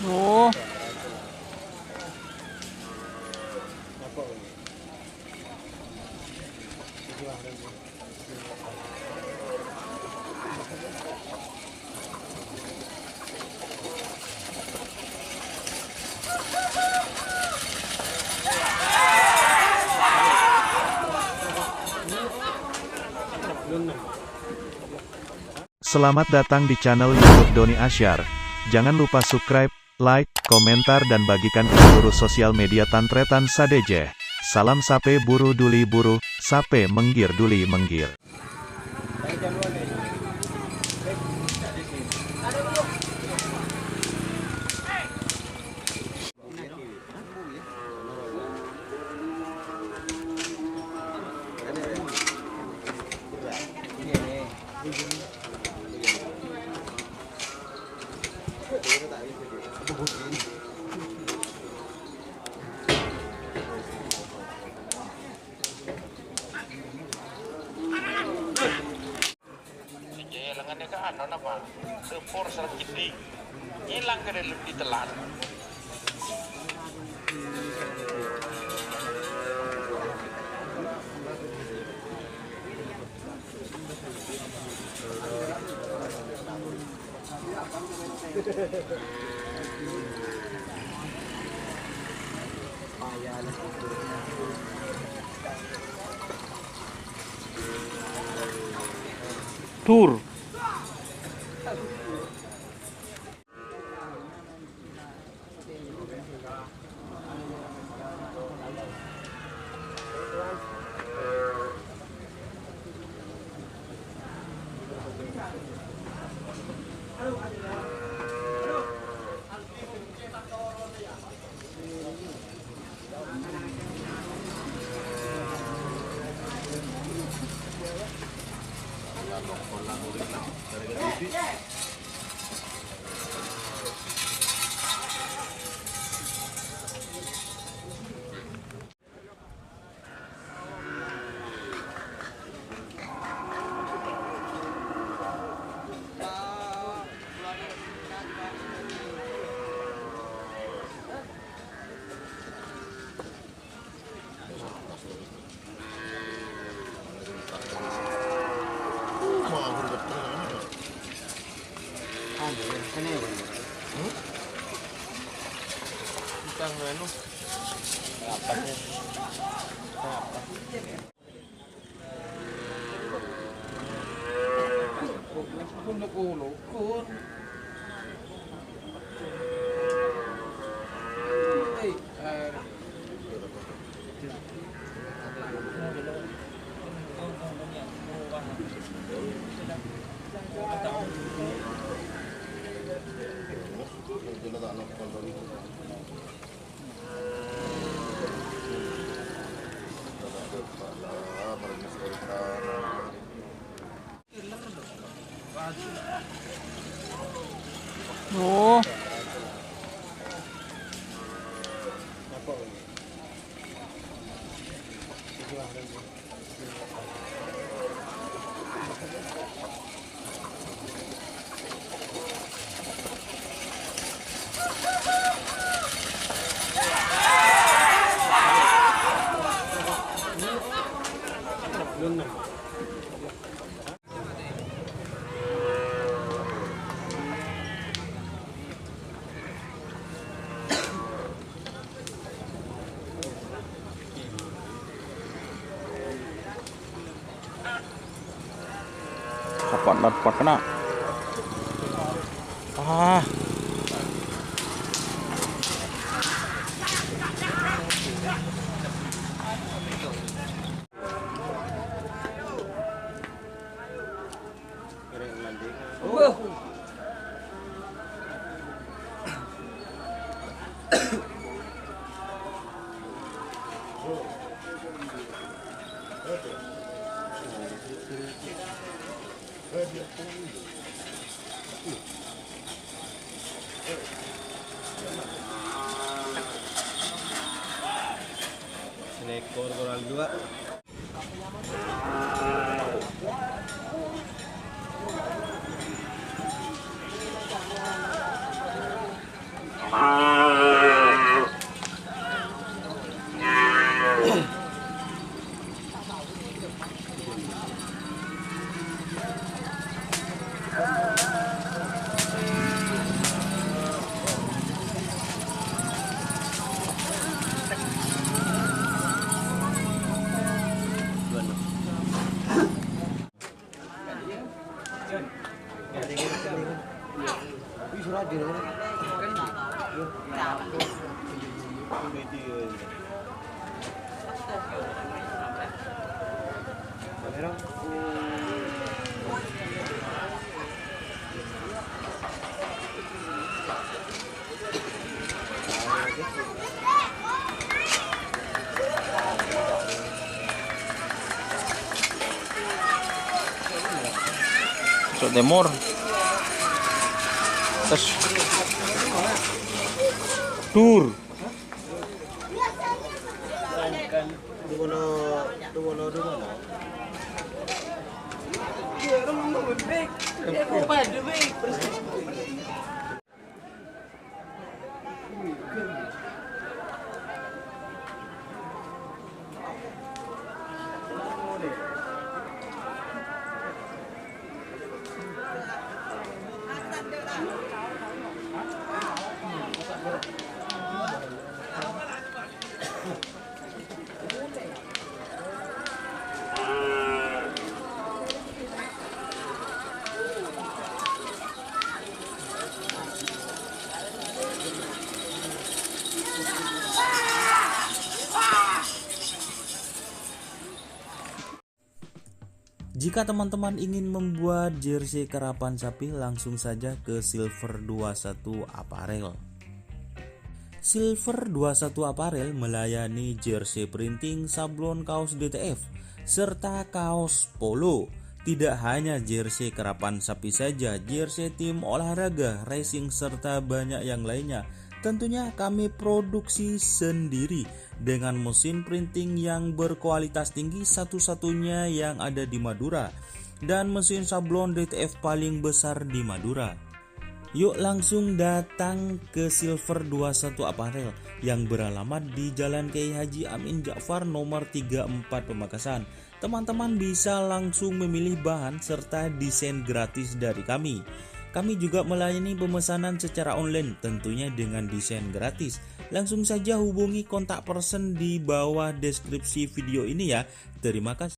Oh. Selamat datang di channel YouTube Doni Asyar. Jangan lupa subscribe, like, komentar dan bagikan ke seluruh sosial media Tantretan Sadejeh. Salam sape buru duli buru, sape menggir duli menggir. Lengannya ke ano apa? Sepur sakit di hilang ke dalam ditelan. Tur. Oh. Dapat kena. Ah. Ekor koral dua. So Timur. Terus tur. Jika teman-teman ingin membuat jersey karapan sapi, langsung saja ke Silver 21 Apparel. Silver 21 Apparel melayani jersey printing, sablon kaos DTF, serta kaos polo. Tidak hanya jersey karapan sapi saja, jersey tim olahraga, racing, serta banyak yang lainnya. Tentunya kami produksi sendiri dengan mesin printing yang berkualitas tinggi, satu-satunya yang ada di Madura, dan mesin sablon DTF paling besar di Madura. Yuk langsung datang ke Silver 21 Apparel yang beralamat di Jalan Kiai Haji Amin Ja'far nomor 34 Pamekasan. Teman-teman bisa langsung memilih bahan serta desain gratis dari kami. Kami juga melayani pemesanan secara online, tentunya dengan desain gratis. Langsung saja hubungi kontak person di bawah deskripsi video ini ya. Terima kasih.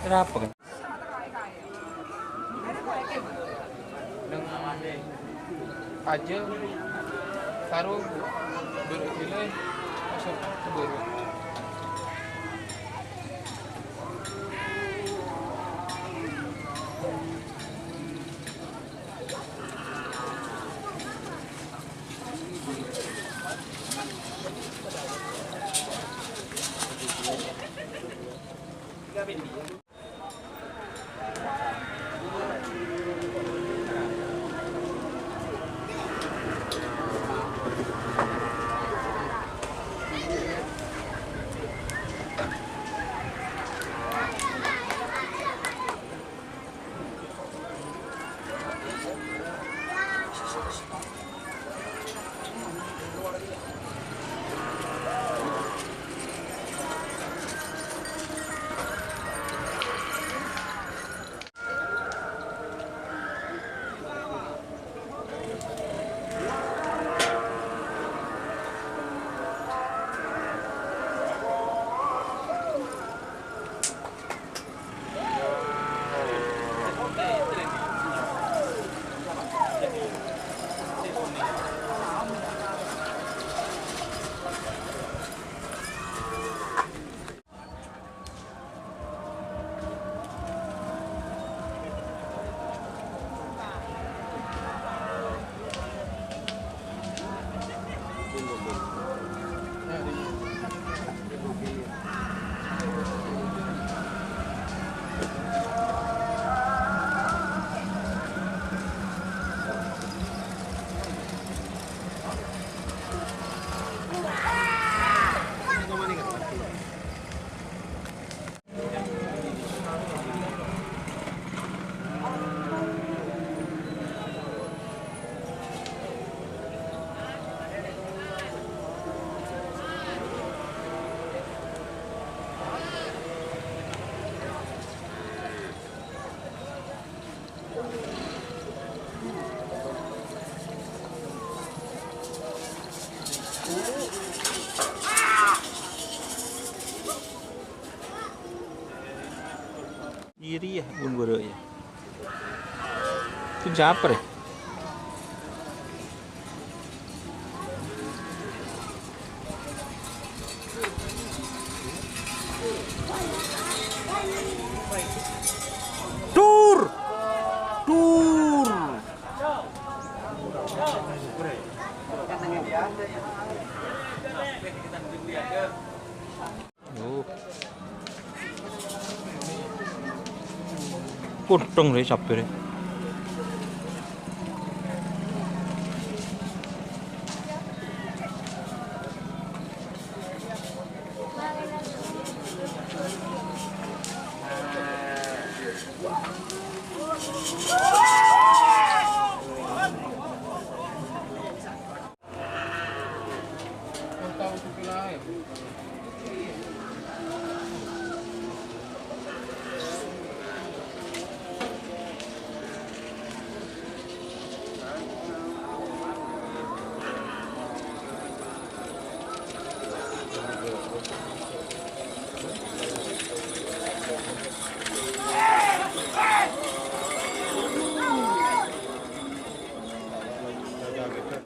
Kenapa kan? Aja taruh duduk sini masuk ke bawah. Iri ya bun buru ya. Itu siapa deh? Tur. Tur. Potong deh capek deh.